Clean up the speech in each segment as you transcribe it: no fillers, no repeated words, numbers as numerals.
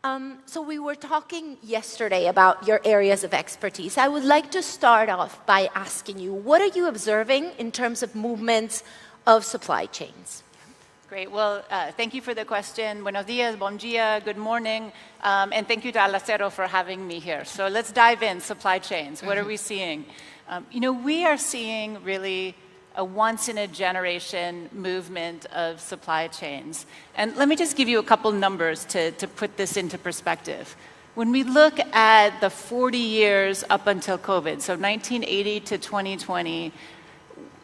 So we were talking yesterday about your areas of expertise. I would like to start off by asking you, what are you observing in terms of movements of supply chains? Great. Well, thank you for the question. Buenos dias, bon dia, good morning. And thank you to Alacero for having me here. So let's dive in, supply chains. What are we seeing? We are seeing really a once-in-a-generation movement of supply chains. And let me just give you a couple numbers to put this into perspective. When we look at the 40 years up until COVID, so 1980 to 2020,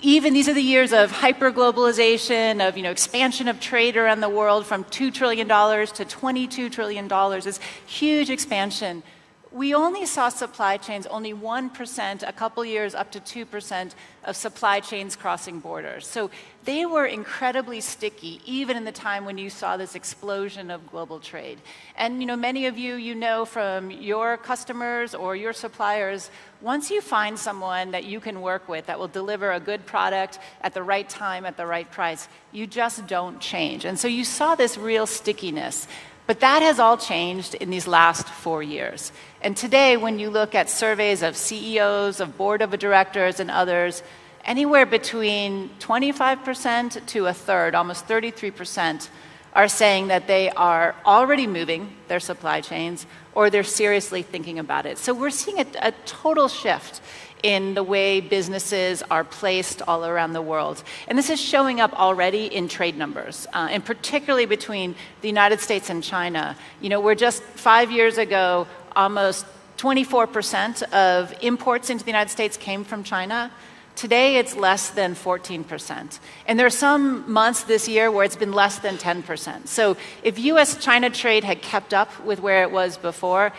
even these are the years of hyper-globalization, of expansion of trade around the world from $2 trillion to $22 trillion, this huge expansion. We only saw supply chains, only 1%, a couple years up to 2% of supply chains crossing borders. So they were incredibly sticky, even in the time when you saw this explosion of global trade. And many of you know from your customers or your suppliers, once you find someone that you can work with that will deliver a good product at the right time, at the right price, you just don't change. And so you saw this real stickiness. But that has all changed in these last 4 years. And today, when you look at surveys of CEOs, of board of directors and others, anywhere between 25% to a third, almost 33%, are saying that they are already moving their supply chains or they're seriously thinking about it. So we're seeing a total shift in the way businesses are placed all around the world. And this is showing up already in trade numbers, and particularly between the United States and China. We're just 5 years ago, almost 24% of imports into the United States came from China. Today, it's less than 14%. And there are some months this year where it's been less than 10%. So if US-China trade had kept up with where it was before,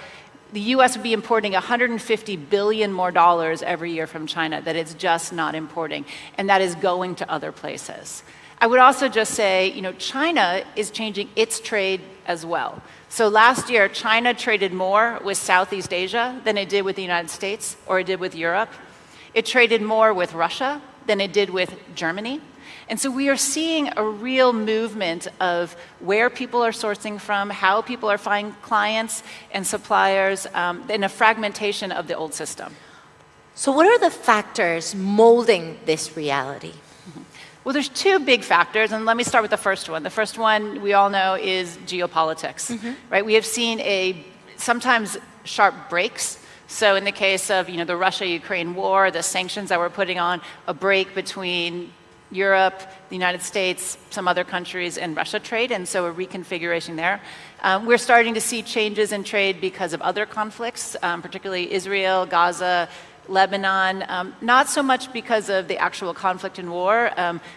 the U.S. would be importing $150 billion more every year from China that it's just not importing, and that is going to other places. I would also just say, China is changing its trade as well. So last year, China traded more with Southeast Asia than it did with the United States or it did with Europe. It traded more with Russia than it did with Germany. And so we are seeing a real movement of where people are sourcing from, how people are finding clients and suppliers, and a fragmentation of the old system. So what are the factors molding this reality? Well, there's two big factors, and let me start with the first one. The first one we all know is geopolitics, right? We have seen sometimes sharp breaks. So in the case of the Russia-Ukraine war, the sanctions that we're putting on, a break between Europe, the United States, some other countries, and Russia trade, and so a reconfiguration there. We're starting to see changes in trade because of other conflicts, particularly Israel, Gaza, Lebanon, not so much because of the actual conflict and war,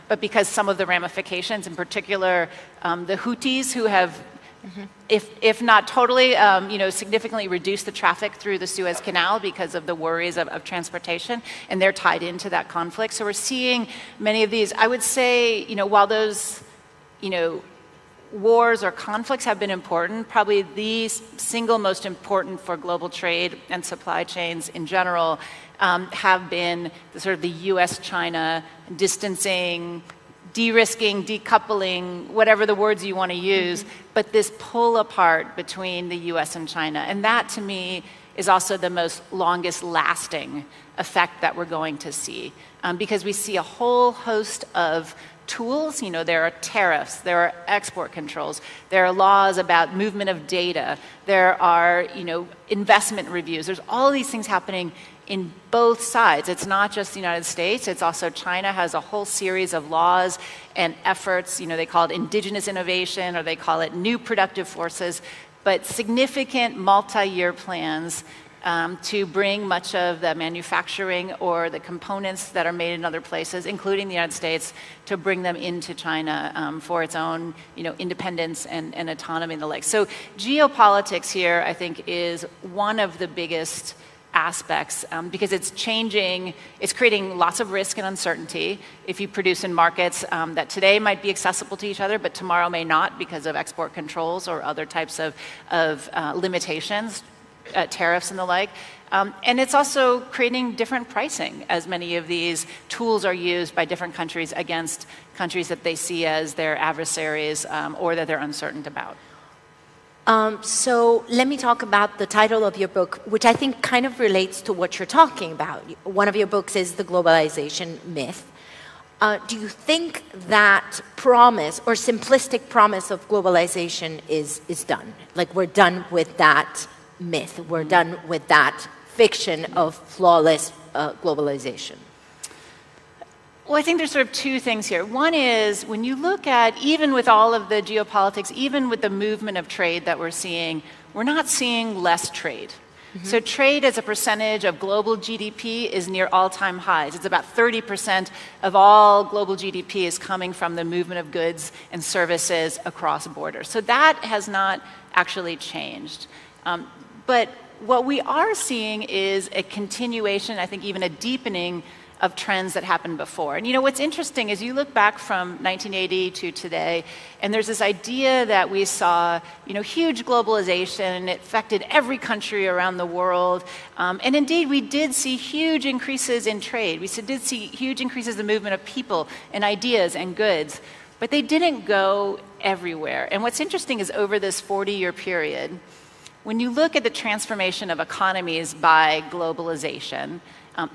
but because some of the ramifications, in particular the Houthis, who have if not totally, significantly reduce the traffic through the Suez Canal because of the worries of transportation, and they're tied into that conflict. So we're seeing many of these. I would say, while those, wars or conflicts have been important, probably the single most important for global trade and supply chains in general have been the U.S.-China distancing, de-risking, decoupling, whatever the words you want to use, but this pull apart between the US and China. And that, to me, is also the most longest lasting effect that we're going to see, because we see a whole host of tools. There are tariffs, there are export controls, there are laws about movement of data, there are, investment reviews. There's all these things happening in both sides. It's not just the United States, it's also China has a whole series of laws and efforts. They call it indigenous innovation, or they call it new productive forces, but significant multi-year plans to bring much of the manufacturing or the components that are made in other places, including the United States, to bring them into China for its own independence and autonomy and the like. So geopolitics here, I think, is one of the biggest aspects because it's creating lots of risk and uncertainty if you produce in markets that today might be accessible to each other, but tomorrow may not because of export controls or other types of limitations, tariffs and the like. And it's also creating different pricing as many of these tools are used by different countries against countries that they see as their adversaries or that they're uncertain about. So let me talk about the title of your book, which I think kind of relates to what you're talking about. One of your books is The Globalization Myth. Do you think that promise or simplistic promise of globalization is done? Like we're done with that myth, we're done with that fiction of flawless globalization? Well, I think there's sort of two things here. One is when you look at, even with all of the geopolitics, even with the movement of trade that we're seeing, we're not seeing less trade. So trade as a percentage of global GDP is near all-time highs. It's about 30% of all global GDP is coming from the movement of goods and services across borders. So that has not actually changed. But what we are seeing is a continuation, I think even a deepening of trends that happened before. And you know, what's interesting is you look back from 1980 to today, and there's this idea that we saw, you know, huge globalization, it affected every country around the world. And indeed, we did see huge increases in trade. We did see huge increases in the movement of people and ideas and goods, but they didn't go everywhere. And what's interesting is over this 40-year period, when you look at the transformation of economies by globalization,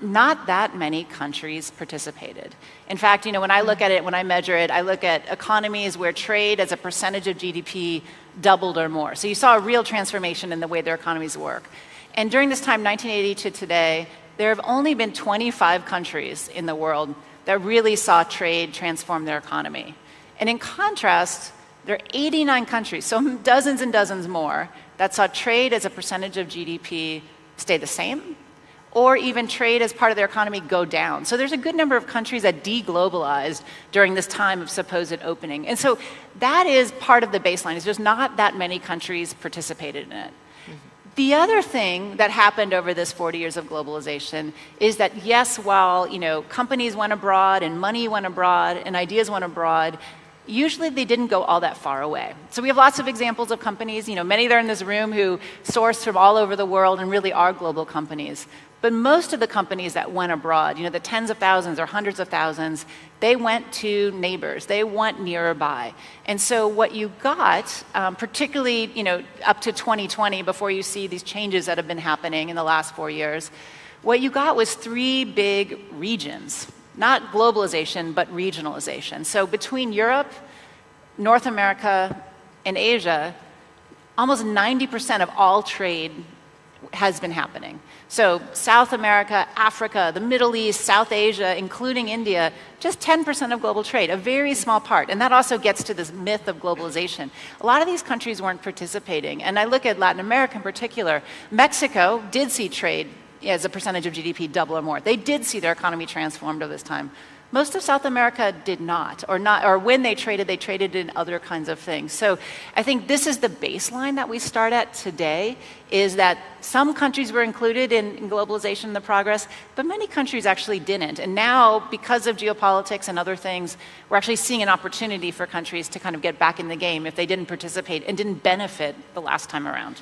not that many countries participated. In fact, you know, when I look at it, when I measure it, I look at economies where trade as a percentage of GDP doubled or more. So you saw a real transformation in the way their economies work. And during this time, 1980 to today, there have only been 25 countries in the world that really saw trade transform their economy. And in contrast, there are 89 countries, so dozens and dozens more, that saw trade as a percentage of GDP stay the same, or even trade as part of their economy go down. So there's a good number of countries that deglobalized during this time of supposed opening. And so that is part of the baseline, is just not that many countries participated in it. The other thing that happened over this 40 years of globalization is that, yes, while, you know, companies went abroad and money went abroad and ideas went abroad, usually they didn't go all that far away. So we have lots of examples of companies, you know, many that are in this room who source from all over the world and really are global companies. But most of the companies that went abroad, you know, the tens of thousands or hundreds of thousands, they went to neighbors, they went nearby. And so what you got, particularly, you know, up to 2020, before you see these changes that have been happening in the last 4 years, what you got was three big regions. Not globalization, but regionalization. So between Europe, North America, and Asia, almost 90% of all trade has been happening. So South America, Africa, the Middle East, South Asia, including India, just 10% of global trade, a very small part. And that also gets to this myth of globalization. A lot of these countries weren't participating. And I look at Latin America in particular. Mexico did see trade as a percentage of GDP double or more. They did see their economy transformed over this time. Most of South America did not, or when they traded in other kinds of things. So I think this is the baseline that we start at today, is that some countries were included in globalization and the progress, but many countries actually didn't. And now, because of geopolitics and other things, we're actually seeing an opportunity for countries to kind of get back in the game if they didn't participate and didn't benefit the last time around.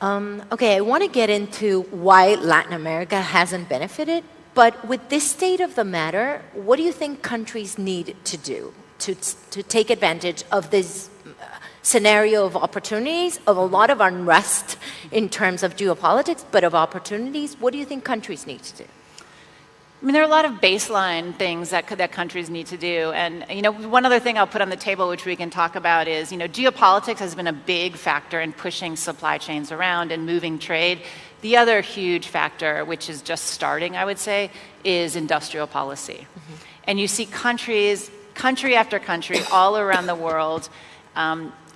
Okay, I want to get into why Latin America hasn't benefited. But with this state of the matter, what do you think countries need to do to take advantage of this scenario of opportunities, of a lot of unrest in terms of geopolitics, but of opportunities? What do you think countries need to do? I mean, there are a lot of baseline things that countries need to do. And, you know, one other thing I'll put on the table, which we can talk about, is, you know, geopolitics has been a big factor in pushing supply chains around and moving trade. The other huge factor, which is just starting, I would say, is industrial policy. And you see country after country all around the world,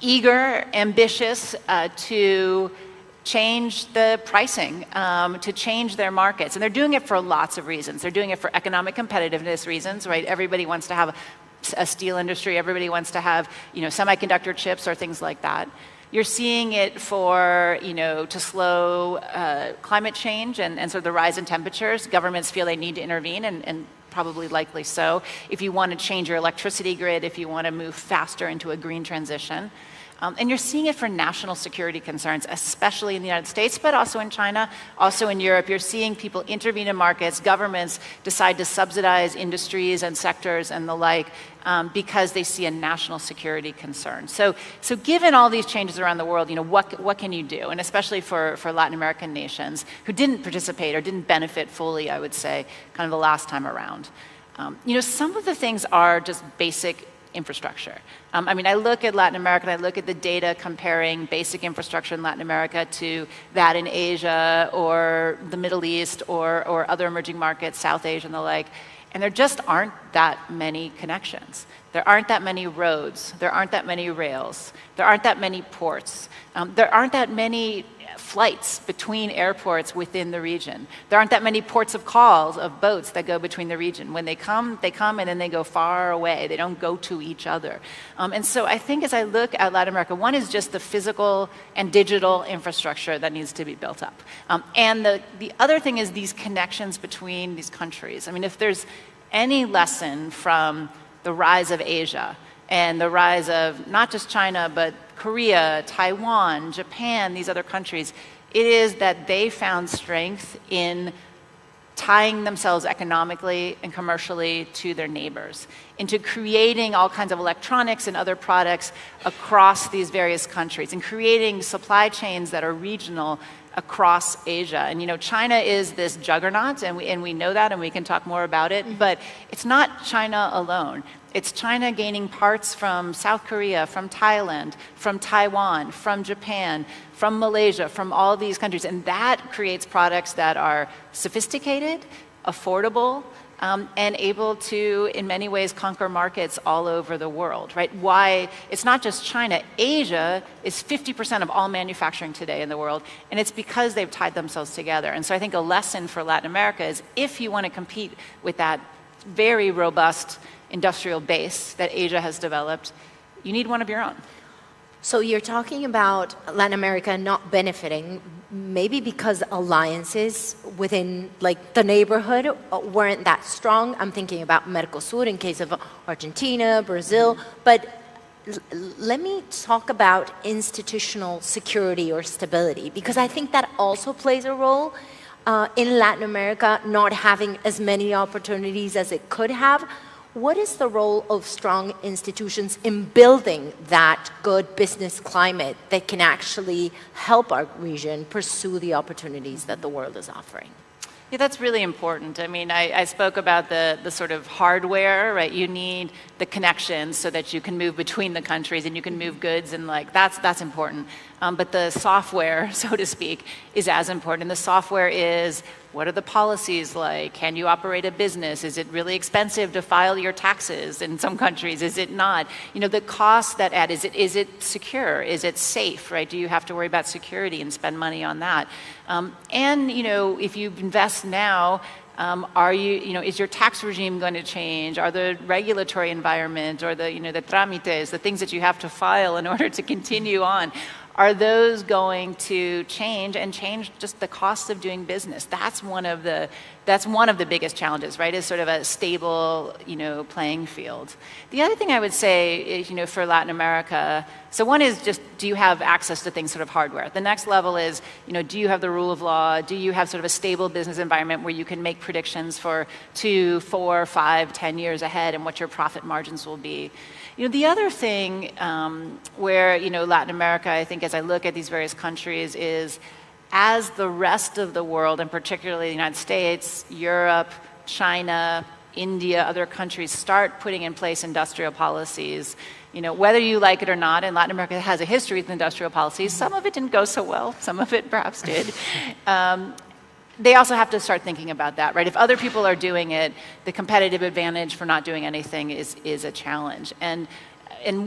eager, ambitious to change the pricing, to change their markets. And they're doing it for lots of reasons. They're doing it for economic competitiveness reasons, right? Everybody wants to have a steel industry. Everybody wants to have, you know, semiconductor chips or things like that. You're seeing it for, you know, to slow climate change and sort of the rise in temperatures. Governments feel they need to intervene, and probably likely so. If you want to change your electricity grid, if you want to move faster into a green transition. And you're seeing it for national security concerns, especially in the United States, but also in China, also in Europe. You're seeing people intervene in markets, governments decide to subsidize industries and sectors and the like because they see a national security concern. So given all these changes around the world, what can you do? And especially for Latin American nations who didn't participate or didn't benefit fully, I would say, kind of the last time around. Some of the things are just basic infrastructure. I look at Latin America and I look at the data comparing basic infrastructure in Latin America to that in Asia or the Middle East or other emerging markets, South Asia and the like, and there just aren't that many connections. There aren't that many roads. There aren't that many rails. There aren't that many ports. There aren't that many flights between airports within the region. There aren't that many ports of calls of boats that go between the region. When they come and then they go far away. They don't go to each other. And so I think as I look at Latin America, one is just the physical and digital infrastructure that needs to be built up. And the other thing is these connections between these countries. If there's any lesson from the rise of Asia and the rise of not just China, but Korea, Taiwan, Japan, these other countries, it is that they found strength in tying themselves economically and commercially to their neighbors, into creating all kinds of electronics and other products across these various countries, and creating supply chains that are regional across Asia. And China is this juggernaut, and we know that, and we can talk more about it, but it's not China alone. It's China gaining parts from South Korea, from Thailand, from Taiwan, from Japan, from Malaysia, from all these countries. And that creates products that are sophisticated, affordable, and able to, in many ways, conquer markets all over the world, right? Why? It's not just China. Asia is 50% of all manufacturing today in the world, and it's because they've tied themselves together. And so I think a lesson for Latin America is if you want to compete with that very robust industrial base that Asia has developed, you need one of your own. So you're talking about Latin America not benefiting, maybe because alliances within the neighborhood weren't that strong. I'm thinking about Mercosur in case of Argentina, Brazil, but let me talk about institutional security or stability, because I think that also plays a role in Latin America not having as many opportunities as it could have. What is the role of strong institutions in building that good business climate that can actually help our region pursue the opportunities that the world is offering? Yeah, that's really important. I spoke about the sort of hardware, right? You need the connections so that you can move between the countries and you can move goods, and that's important. But the software, so to speak, is as important. And the software is, what are the policies like? Can you operate a business? Is it really expensive to file your taxes in some countries? Is it not? The costs that add, is it secure? Is it safe, right? Do you have to worry about security and spend money on that? And if you invest now, is your tax regime going to change? Are the regulatory environment or the trámites, the things that you have to file in order to continue on, are those going to change and change just the cost of doing business? That's one of the biggest challenges, right? Is sort of a stable, playing field. The other thing I would say is, for Latin America, so one is just, do you have access to things sort of hardware? The next level is, do you have the rule of law? Do you have sort of a stable business environment where you can make predictions for 2, 4, 5, 10 years ahead and what your profit margins will be? The other thing where, Latin America, I think as I look at these various countries, is as the rest of the world, and particularly the United States, Europe, China, India, other countries start putting in place industrial policies, whether you like it or not, and Latin America has a history with industrial policies. Some of it didn't go so well. Some of it perhaps did. They also have to start thinking about that, right? If other people are doing it, the competitive advantage for not doing anything is a challenge. And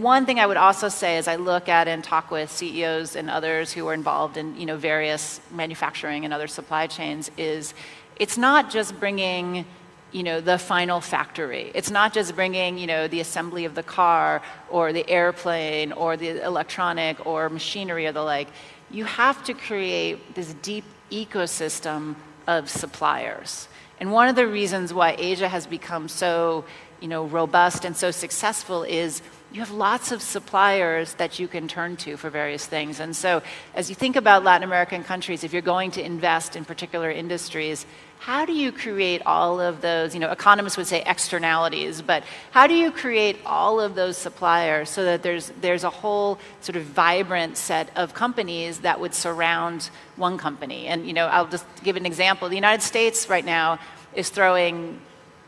one thing I would also say as I look at and talk with CEOs and others who are involved in various manufacturing and other supply chains is it's not just bringing the final factory. It's not just bringing the assembly of the car or the airplane or the electronic or machinery or the like. You have to create this deep ecosystem of suppliers. And one of the reasons why Asia has become so robust and so successful is you have lots of suppliers that you can turn to for various things. And so as you think about Latin American countries, if you're going to invest in particular industries, how do you create all of those, economists would say externalities, but how do you create all of those suppliers so that there's a whole sort of vibrant set of companies that would surround one company? And, I'll just give an example. The United States right now is throwing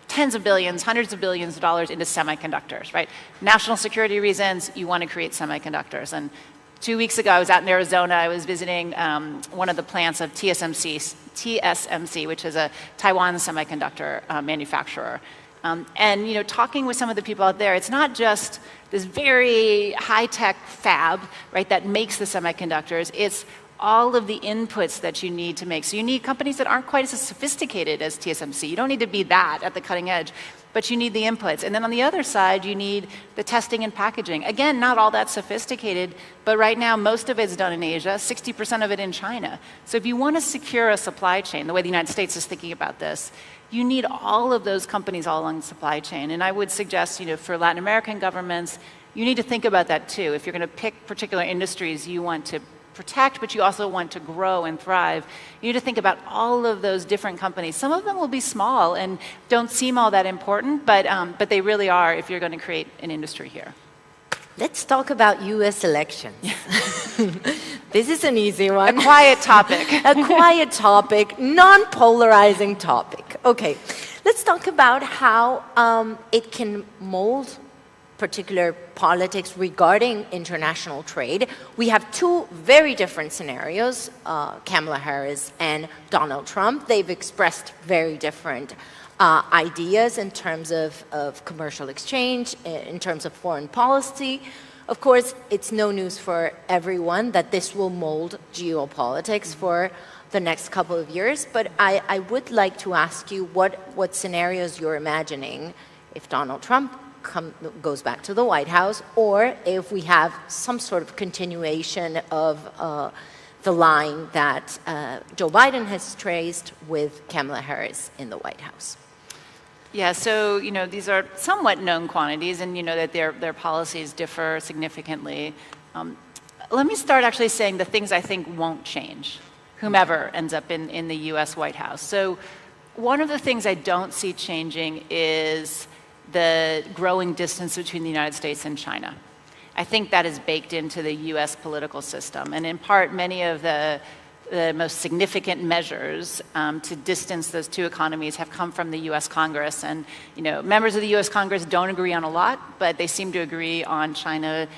tens of billions, hundreds of billions of dollars into semiconductors, right? National security reasons, you want to create semiconductors. And 2 weeks ago, I was out in Arizona. I was visiting one of the plants of TSMC, which is a Taiwan semiconductor manufacturer. And talking with some of the people out there, it's not just this very high-tech fab, right, that makes the semiconductors. It's all of the inputs that you need to make. So you need companies that aren't quite as sophisticated as TSMC. You don't need to be that at the cutting edge, but you need the inputs. And then on the other side, you need the testing and packaging. Again, not all that sophisticated, but right now most of it's done in Asia, 60% of it in China. So if you want to secure a supply chain, the way the United States is thinking about this, you need all of those companies all along the supply chain. And I would suggest, for Latin American governments, you need to think about that too. If you're going to pick particular industries you want to protect, but you also want to grow and thrive, you need to think about all of those different companies. Some of them will be small and don't seem all that important, but they really are if you're going to create an industry here. Let's talk about U.S. elections. This is an easy one. A quiet topic. A quiet topic, non-polarizing topic. Okay, let's talk about how it can mold particular politics regarding international trade. We have two very different scenarios, Kamala Harris and Donald Trump. They've expressed very different ideas in terms of commercial exchange, in terms of foreign policy. Of course, it's no news for everyone that this will mold geopolitics for the next couple of years, but I would like to ask you what scenarios you're imagining if Donald Trump goes back to the White House, or if we have some sort of continuation of the line that Joe Biden has traced with Kamala Harris in the White House. Yeah, so these are somewhat known quantities, and that their policies differ significantly. Let me start actually saying the things I think won't change, whomever ends up in the U.S. White House. So one of the things I don't see changing is the growing distance between the United States and China. I think that is baked into the US political system. And in part, many of the most significant measures to distance those two economies have come from the US Congress. And members of the US Congress don't agree on a lot, but they seem to agree on China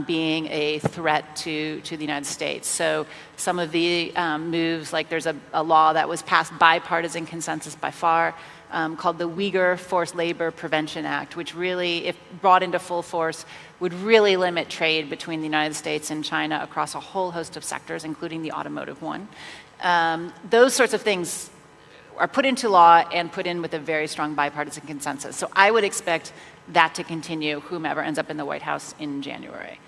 being a threat to the United States. So some of the moves, like there's a law that was passed bipartisan consensus by far, called the Uyghur Forced Labor Prevention Act, which really, if brought into full force, would really limit trade between the United States and China across a whole host of sectors, including the automotive one. Those sorts of things are put into law and put in with a very strong bipartisan consensus. So I would expect that to continue, whomever ends up in the White House in January.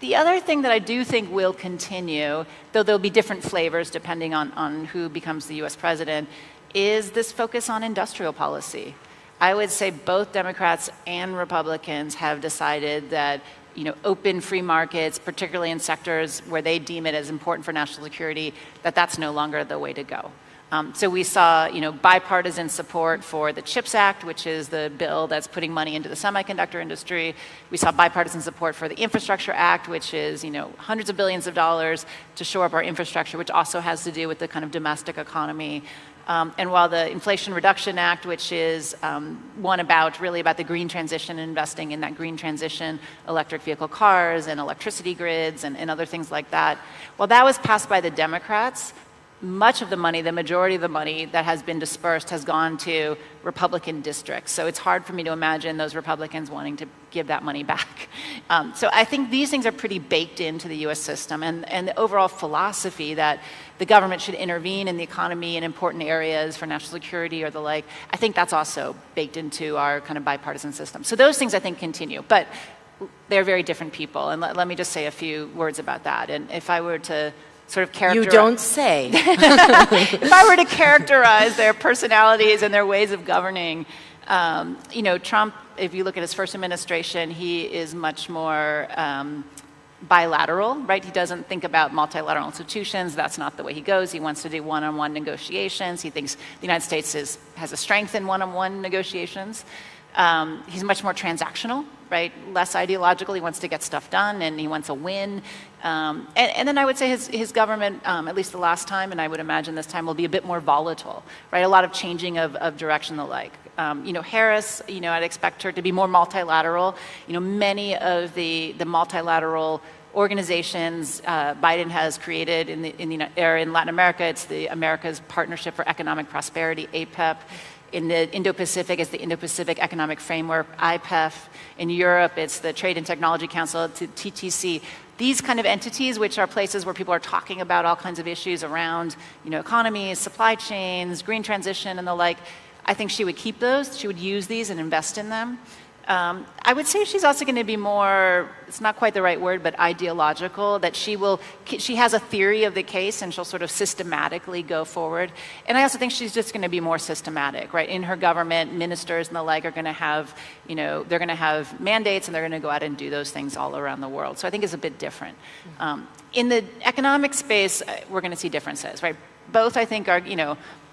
The other thing that I do think will continue, though there'll be different flavors depending on who becomes the US president, is this focus on industrial policy. I would say both Democrats and Republicans have decided that open free markets, particularly in sectors where they deem it as important for national security, that's no longer the way to go. So we saw bipartisan support for the CHIPS Act, which is the bill that's putting money into the semiconductor industry. We saw bipartisan support for the Infrastructure Act, which is hundreds of billions of dollars to shore up our infrastructure, which also has to do with the kind of domestic economy. And while the Inflation Reduction Act, which is one really about the green transition and investing in that green transition, electric vehicle cars and electricity grids and other things like that, while that was passed by the Democrats, much of the money, the majority of the money that has been dispersed has gone to Republican districts. So it's hard for me to imagine those Republicans wanting to give that money back. So I think these things are pretty baked into the US system, and the overall philosophy that the government should intervene in the economy in important areas for national security or the like, I think that's also baked into our kind of bipartisan system. So those things I think continue, but they're very different people. And let me just say a few words about that. And if I were to sort of characterize... You don't say. If I were to characterize their personalities and their ways of governing, Trump if you look at his first administration, he is much more bilateral, right? He doesn't think about multilateral institutions. That's not the way he goes. He wants to do one-on-one negotiations. He thinks the United States has a strength in one-on-one negotiations. He's much more transactional, right? Less ideological. He wants to get stuff done, and he wants a win. And then I would say his government, at least the last time, and I would imagine this time, will be a bit more volatile, right? A lot of changing of direction, the like. Harris, I'd expect her to be more multilateral. Many of the multilateral organizations Biden has created in Latin America, it's the America's Partnership for Economic Prosperity, APEP. In the Indo-Pacific, it's the Indo-Pacific Economic Framework, IPEF. In Europe, it's the Trade and Technology Council, TTC. These kind of entities, which are places where people are talking about all kinds of issues around, economies, supply chains, green transition, and the like, I think she would keep those. She would use these and invest in them. I would say she's also going to be more, it's not quite the right word, but ideological, that she has a theory of the case and she'll sort of systematically go forward. And I also think she's just going to be more systematic, right? In her government, ministers and the like are going to have, they're going to have mandates and they're going to go out and do those things all around the world. So I think it's a bit different. In the economic space, we're going to see differences, right? Both, I think, are,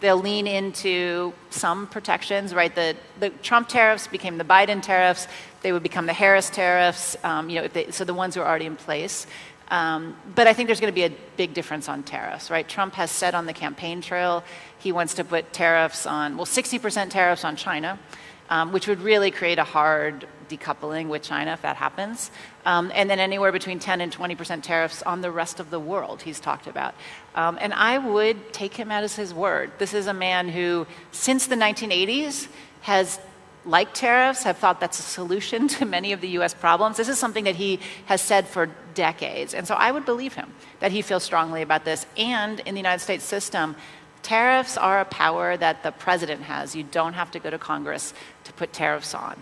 they'll lean into some protections, right? The Trump tariffs became the Biden tariffs. They would become the Harris tariffs, so the ones who are already in place. But I think there's going to be a big difference on tariffs, right? Trump has said on the campaign trail he wants to put tariffs on, 60% tariffs on China, which would really create a hard decoupling with China if that happens. And then anywhere between 10 and 20% tariffs on the rest of the world he's talked about. And I would take him at his word. This is a man who, since the 1980s, has liked tariffs, have thought that's a solution to many of the US problems. This is something that he has said for decades. And so I would believe him that he feels strongly about this. And in the United States system, tariffs are a power that the president has. You don't have to go to Congress to put tariffs on.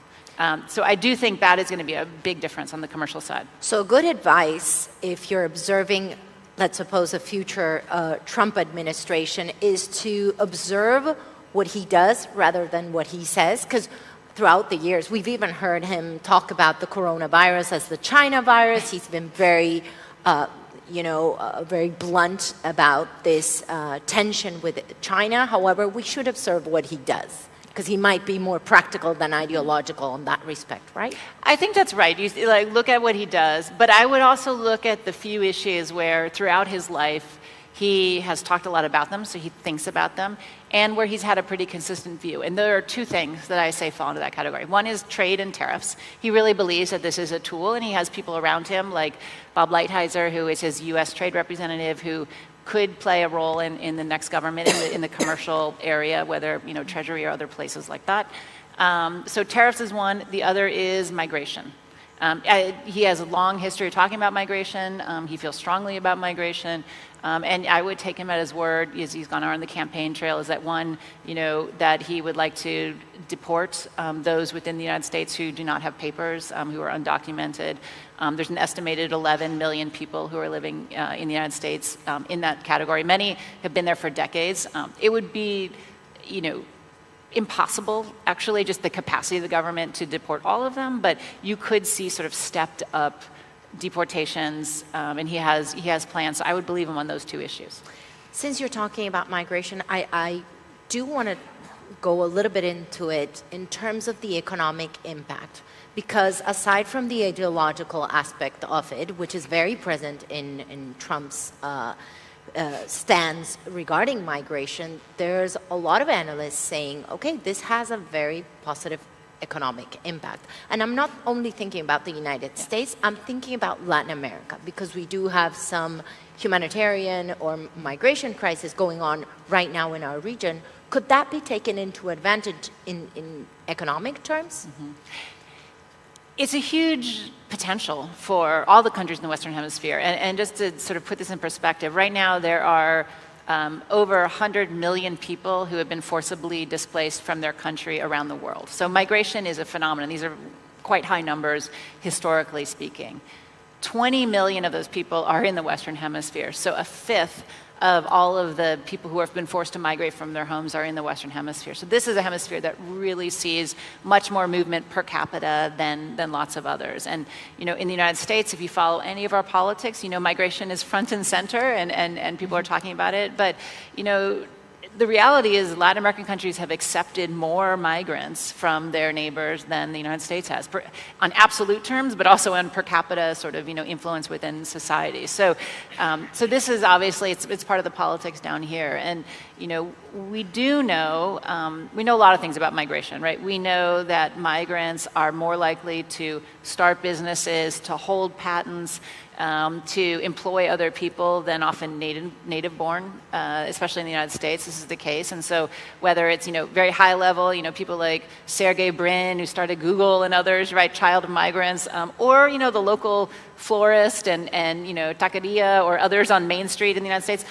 So I do think that is going to be a big difference on the commercial side. So good advice, if you're observing, let's suppose, a future Trump administration, is to observe what he does rather than what he says. Because throughout the years, we've even heard him talk about the coronavirus as the China virus. He's been very, very blunt about this tension with China. However, we should observe what he does, because he might be more practical than ideological in that respect, right? I think that's right. You look at what he does, but I would also look at the few issues where throughout his life he has talked a lot about them, so he thinks about them, and where he's had a pretty consistent view. And there are two things that I say fall into that category. One is trade and tariffs. He really believes that this is a tool, and he has people around him like Bob Lighthizer, who is his U.S. trade representative, who could play a role in the next government in the commercial area, whether Treasury or other places like that. So tariffs is one. The other is migration. He has a long history of talking about migration. He feels strongly about migration. And I would take him at his word, as he's gone on the campaign trail, is that one, that he would like to deport those within the United States who do not have papers, who are undocumented. There's an estimated 11 million people who are living in the United States in that category. Many have been there for decades. It would be, impossible, actually, just the capacity of the government to deport all of them, but you could see sort of stepped up deportations, and he has plans. So I would believe him on those two issues. Since you're talking about migration, I do want to go a little bit into it in terms of the economic impact, because aside from the ideological aspect of it, which is very present in Trump's stance regarding migration, there's a lot of analysts saying, okay, this has a very positive economic impact. And I'm not only thinking about the United States, I'm thinking about Latin America, because we do have some humanitarian or migration crisis going on right now in our region. Could that be taken into advantage in economic terms? Mm-hmm. It's a huge potential for all the countries in the Western Hemisphere. And just to sort of put this in perspective, right now there are over 100 million people who have been forcibly displaced from their country around the world. So migration is a phenomenon. These are quite high numbers, historically speaking. 20 million of those people are in the Western Hemisphere. So a fifth of all of the people who have been forced to migrate from their homes are in the Western Hemisphere. So this is a hemisphere that really sees much more movement per capita than lots of others. And, in the United States, if you follow any of our politics, migration is front and center and people are talking about it. But, the reality is Latin American countries have accepted more migrants from their neighbors than the United States has, on absolute terms, but also on per capita sort of, influence within society. So this is obviously, it's part of the politics down here. And, we do know, we know a lot of things about migration, right? We know that migrants are more likely to start businesses, to hold patents, to employ other people than often native-born, especially in the United States. This is the case. And so whether it's, very high level, people like Sergey Brin, who started Google, and others, right, child of migrants, or, the local florist and taqueria or others on Main Street in the United States,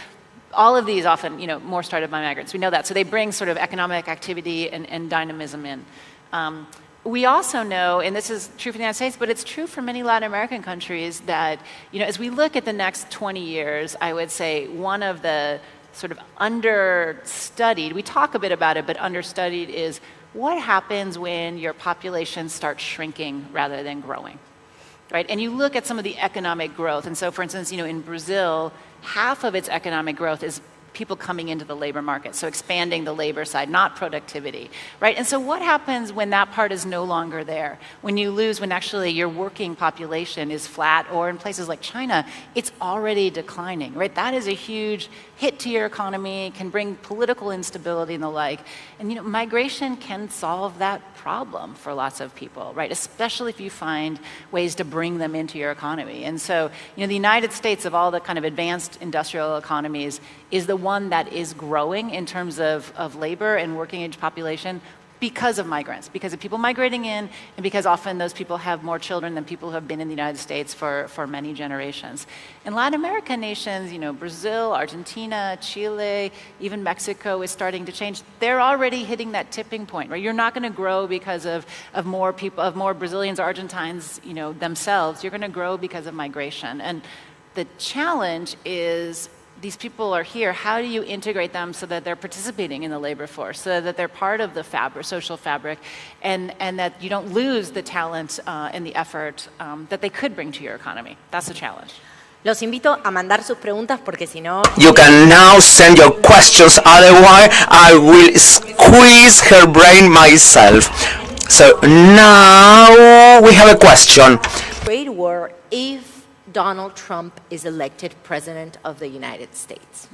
all of these often, more started by migrants. We know that. So they bring sort of economic activity and dynamism in. We also know, and this is true for the United States, but it's true for many Latin American countries, that, as we look at the next 20 years, I would say one of the sort of understudied, we talk a bit about it, but understudied is what happens when your population starts shrinking rather than growing, right? And you look at some of the economic growth. And so, for instance, in Brazil, half of its economic growth is people coming into the labor market, so expanding the labor side, not productivity, right? And so what happens when that part is no longer there? When actually your working population is flat, or in places like China, it's already declining, right? That is a huge hit to your economy, can bring political instability and the like. And migration can solve that problem for lots of people, right? Especially if you find ways to bring them into your economy. And so, the United States, of all the kind of advanced industrial economies, is the one that is growing in terms of labor and working age population because of migrants, because of people migrating in, and because often those people have more children than people who have been in the United States for many generations. In Latin American nations, Brazil, Argentina, Chile, even Mexico is starting to change. They're already hitting that tipping point, right? You're not going to grow because of more people, of more Brazilians, Argentines, themselves. You're going to grow because of migration. And the challenge is, these people are here, how do you integrate them so that they're participating in the labor force, so that they're part of the social fabric, and that you don't lose the talent and the effort that they could bring to your economy? That's the challenge. Los invito a mandar sus preguntas porque si no... You can now send your questions, otherwise I will squeeze her brain myself. So now we have a question. Trade war if Donald Trump is elected president of the United States.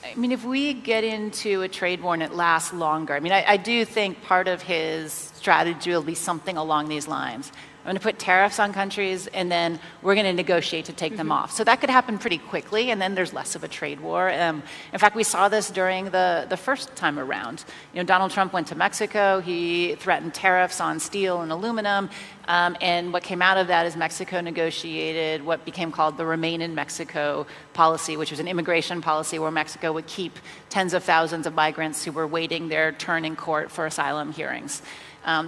I mean, if we get into a trade war and it lasts longer, I do think part of his strategy will be something along these lines. I'm going to put tariffs on countries, and then we're going to negotiate to take them off. So that could happen pretty quickly, and then there's less of a trade war. In fact, we saw this during the first time around. Donald Trump went to Mexico. He threatened tariffs on steel and aluminum. And what came out of that is Mexico negotiated what became called the Remain in Mexico policy, which was an immigration policy where Mexico would keep tens of thousands of migrants who were waiting their turn in court for asylum hearings.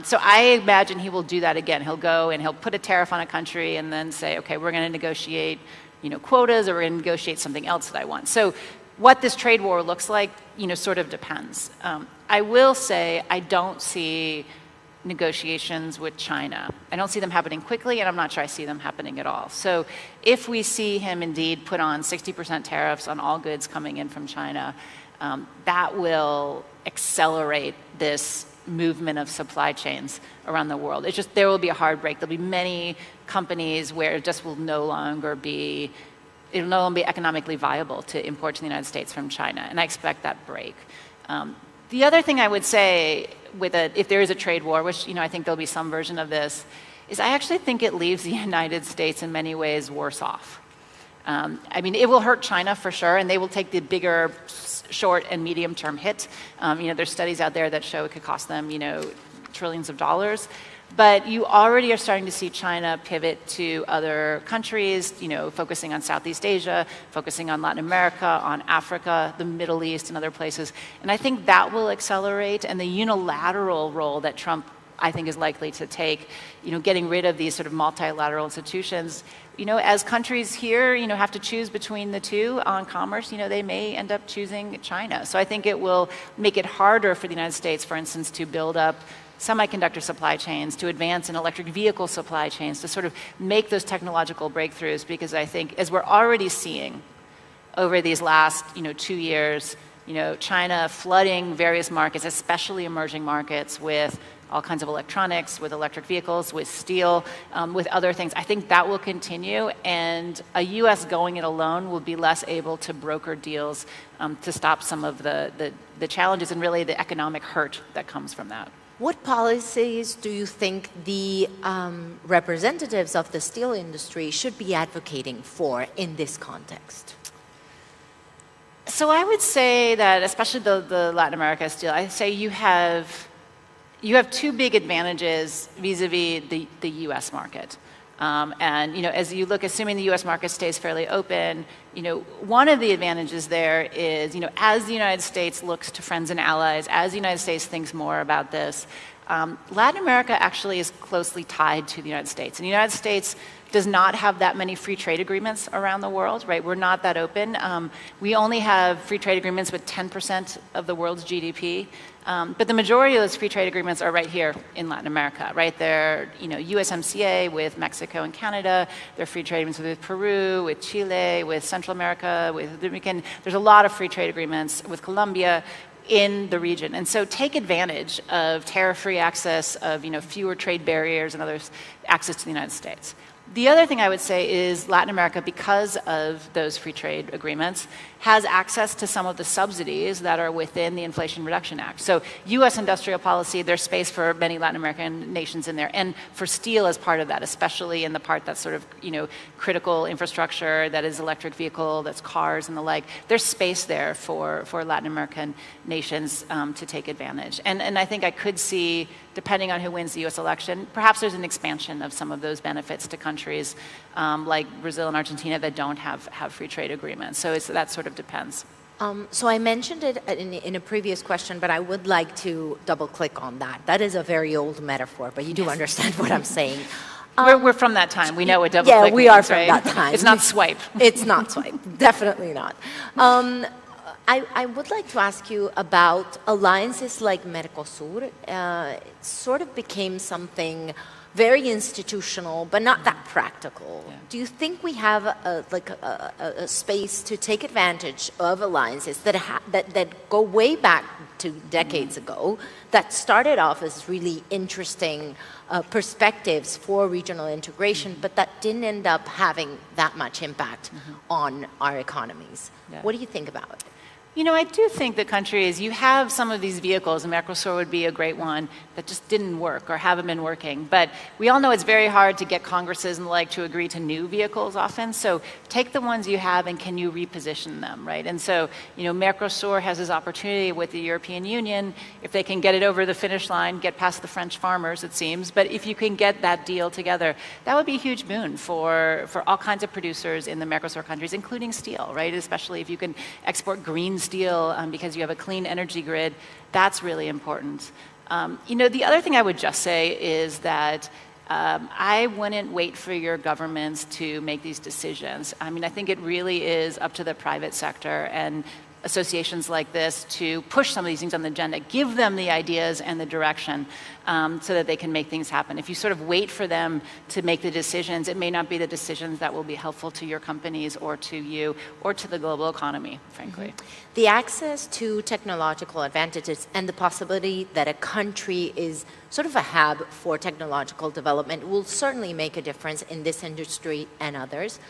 So I imagine he will do that again. He'll go and he'll put a tariff on a country and then say, okay, we're going to negotiate, quotas, or we're going to negotiate something else that I want. So what this trade war looks like, sort of depends. I will say I don't see negotiations with China. I don't see them happening quickly, and I'm not sure I see them happening at all. So if we see him indeed put on 60% tariffs on all goods coming in from China, that will accelerate this movement of supply chains around the world. It's just, there will be a hard break. There'll be many companies where it just will no longer be, it'll no longer be economically viable to import to the United States from China, and I expect that break. The other thing I would say if there is a trade war, which I think there'll be some version of this, is I actually think it leaves the United States in many ways worse off. It will hurt China for sure, and they will take the bigger short and medium term hit. There's studies out there that show it could cost them, trillions of dollars. But you already are starting to see China pivot to other countries, focusing on Southeast Asia, focusing on Latin America, on Africa, the Middle East, and other places. And I think that will accelerate, and the unilateral role that Trump I think is likely to take, getting rid of these sort of multilateral institutions. As countries here, have to choose between the two on commerce, they may end up choosing China. So I think it will make it harder for the United States, for instance, to build up semiconductor supply chains, to advance in electric vehicle supply chains, to sort of make those technological breakthroughs, because I think, as we're already seeing over these last, 2 years, China flooding various markets, especially emerging markets, with all kinds of electronics, with electric vehicles, with steel, with other things. I think that will continue, and a U.S. going it alone will be less able to broker deals to stop some of the challenges and really the economic hurt that comes from that. What policies do you think the representatives of the steel industry should be advocating for in this context? So I would say that, especially the Latin America steel, I say you have two big advantages vis-a-vis the U.S. market. And, as you look, assuming the U.S. market stays fairly open, one of the advantages there is, as the United States looks to friends and allies, as the United States thinks more about this, Latin America actually is closely tied to the United States. And the United States does not have that many free trade agreements around the world, right? We're not that open. We only have free trade agreements with 10% of the world's GDP. But the majority of those free trade agreements are right here in Latin America, right? They're, USMCA with Mexico and Canada. They're free trade agreements with Peru, with Chile, with Central America, with the Dominican. There's a lot of free trade agreements with Colombia in the region. And so take advantage of tariff-free access, of, fewer trade barriers and others, access to the United States. The other thing I would say is Latin America, because of those free trade agreements, has access to some of the subsidies that are within the Inflation Reduction Act. So U.S. industrial policy, there's space for many Latin American nations in there, and for steel as part of that, especially in the part that's sort of, critical infrastructure, that is electric vehicle, that's cars and the like. There's space there for Latin American nations to take advantage. And I think I could see, depending on who wins the U.S. election, perhaps there's an expansion of some of those benefits to countries like Brazil and Argentina that don't have free trade agreements. So that sort of depends. So I mentioned it in a previous question, but I would like to double click on that. That is a very old metaphor, but you do understand what I'm saying. We're from that time. We know what double click means, we are from right? that time. It's not swipe. It's not swipe. Definitely not. I would like to ask you about alliances like Mercosur. It sort of became something very institutional, but not that practical. Yeah. Do you think we have a space to take advantage of alliances that go way back to decades ago, that started off as really interesting perspectives for regional integration, but that didn't end up having that much impact on our economies? Yeah. What do you think about it? I do think that countries, you have some of these vehicles, and Mercosur would be a great one, that just didn't work or haven't been working. But we all know it's very hard to get Congresses and the like to agree to new vehicles often. So take the ones you have and can you reposition them, right? And so, Mercosur has this opportunity with the European Union, if they can get it over the finish line, get past the French farmers, it seems. But if you can get that deal together, that would be a huge boon for all kinds of producers in the Mercosur countries, including steel, right? Especially if you can export green steel because you have a clean energy grid, that's really important. The other thing I would just say is that I wouldn't wait for your governments to make these decisions. I think it really is up to the private sector and associations like this to push some of these things on the agenda, give them the ideas and the direction so that they can make things happen. If you sort of wait for them to make the decisions, it may not be the decisions that will be helpful to your companies or to you or to the global economy, frankly. The access to technological advantages and the possibility that a country is sort of a hub for technological development will certainly make a difference in this industry and others.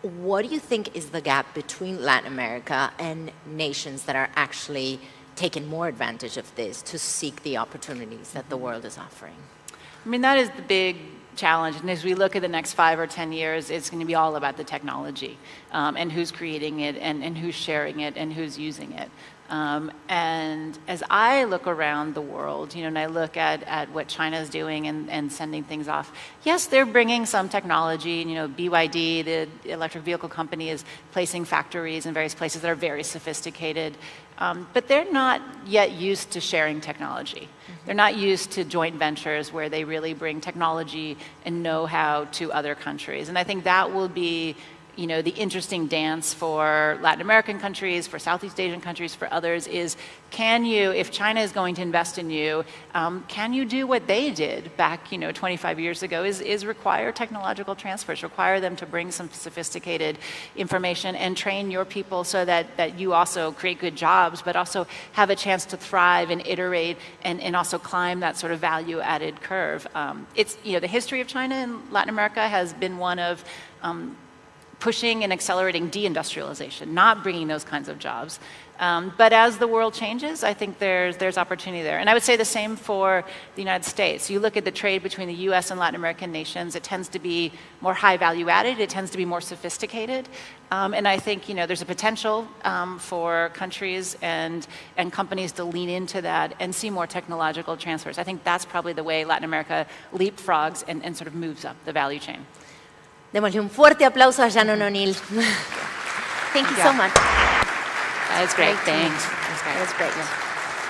What do you think is the gap between Latin America and nations that are actually taking more advantage of this to seek the opportunities that the world is offering? That is the big challenge. And as we look at the next 5 or 10 years, it's going to be all about the technology and who's creating it and who's sharing it and who's using it. And as I look around the world, and I look at what China is doing and sending things off, yes, they're bringing some technology. BYD, the electric vehicle company, is placing factories in various places that are very sophisticated. But they're not yet used to sharing technology. They're not used to joint ventures where they really bring technology and know-how to other countries. And I think that will be the interesting dance for Latin American countries, for Southeast Asian countries, for others is, can you, if China is going to invest in you, can you do what they did back 25 years ago, is require technological transfers, require them to bring some sophisticated information and train your people so that you also create good jobs, but also have a chance to thrive and iterate and also climb that sort of value-added curve. It's, the history of China and Latin America has been one of pushing and accelerating deindustrialization, not bringing those kinds of jobs. But as the world changes, I think there's opportunity there. And I would say the same for the United States. You look at the trade between the US and Latin American nations, it tends to be more high value added, it tends to be more sophisticated. And I think there's a potential for countries and companies to lean into that and see more technological transfers. I think that's probably the way Latin America leapfrogs and sort of moves up the value chain. Démosle un fuerte aplauso a Shannon O'Neill. Thank you so much. That was great. Thanks. That was great.